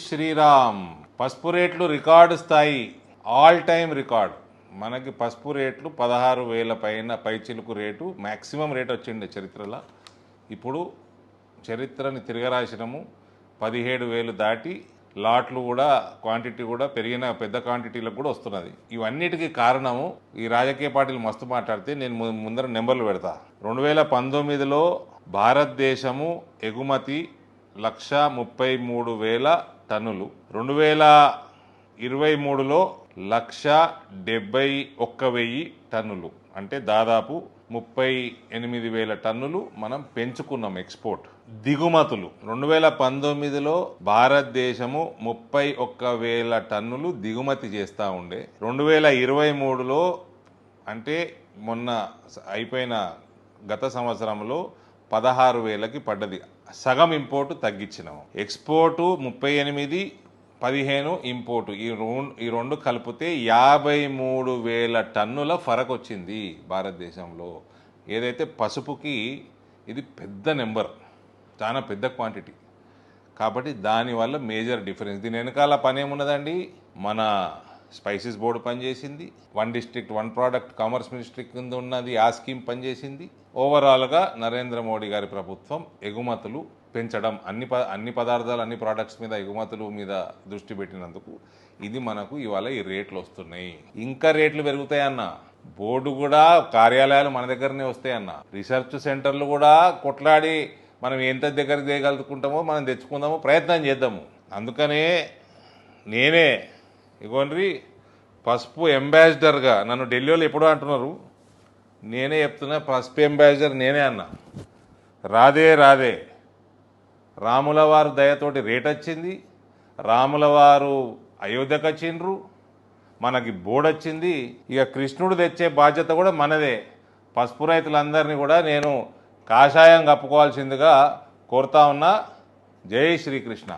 శ్రీరామ్. పసుపు రేట్లు రికార్డు స్థాయి, ఆల్ టైమ్ రికార్డ్. మనకి పసుపు రేట్లు 16,000 పైన పైచిలుకు రేటు మ్యాక్సిమం రేట్ వచ్చిండే చరిత్రలో. ఇప్పుడు చరిత్రని తిరగరాసినము. 17,000 దాటి లాట్లు కూడా క్వాంటిటీ కూడా పెరిగిన పెద్ద క్వాంటిటీలకు కూడా వస్తున్నది. ఇవన్నిటికీ కారణము ఈ రాజకీయ పార్టీలు మస్తు మాట్లాడితే నేను ముందర నెంబర్లు పెడతా. 2019లో భారతదేశము ఎగుమతి 1,33,000 టన్నులు, 2023లో 1,71,000 టన్నులు, అంటే దాదాపు 38,000 టన్నులు మనం పెంచుకున్నాం ఎక్స్పోర్ట్. దిగుమతులు 2019లో భారతదేశము 31,000 టన్నులు దిగుమతి చేస్తూ ఉండే. 2023లో అంటే మొన్న అయిపోయిన గత సంవత్సరంలో 16,000కి పడ్డది. సగం ఇంపోర్టు తగ్గించినాము. ఎక్స్పోర్టు 38, 15 ఇంపోర్టు, ఈ రెండు కలిపితే 53,000 టన్నుల ఫరక్ వచ్చింది భారతదేశంలో. ఏదైతే పసుపుకి ఇది పెద్ద నెంబర్, చాలా పెద్ద క్వాంటిటీ కాబట్టి దానివల్ల మేజర్ డిఫరెన్స్. దీని వెనకాల పని ఏమున్నదండి, మన స్పైసెస్ బోర్డు పనిచేసింది, 1 డిస్ట్రిక్ట్ 1 ప్రోడక్ట్ కామర్స్ మినిస్ట్రీ కింద ఉన్నది, ఆ స్కీమ్ పనిచేసింది. ఓవరాల్గా నరేంద్ర మోడీ గారి ప్రభుత్వం ఎగుమతులు పెంచడం, అన్ని పదార్థాలు అన్ని ప్రోడక్ట్స్ మీద ఎగుమతులు మీద దృష్టి పెట్టినందుకు ఇది మనకు ఇవాళ ఈ రేట్లు వస్తున్నాయి. ఇంకా రేట్లు పెరుగుతాయన్న, బోర్డు కూడా కార్యాలయాలు మన దగ్గరనే వస్తాయన్న, రీసెర్చ్ సెంటర్లు కూడా కొట్లాడి మనం ఎంత దగ్గరికి చేయగలుగుకుంటామో మనం తెచ్చుకుందామో ప్రయత్నం చేద్దాము. అందుకనే నేనే ఇగోండ్రి పసుపు అంబాసిడర్గా నన్ను ఢిల్లీలో ఎప్పుడో అంటున్నారు, నేనే చెప్తున్నా, పసుపు అంబాసిడర్ నేనే అన్నా. రాదే రాముల వారు దయతోటి రేట్ వచ్చింది, రాముల వారు అయోధ్యకు వచ్చిండ్రు, మనకి బోర్డు వచ్చింది. ఇక కృష్ణుడు తెచ్చే బాధ్యత కూడా మనదే. పసుపు రైతులందరినీ కూడా నేను కాషాయం కప్పుకోవాల్సిందిగా కోరుతా ఉన్నా. జై శ్రీకృష్ణ.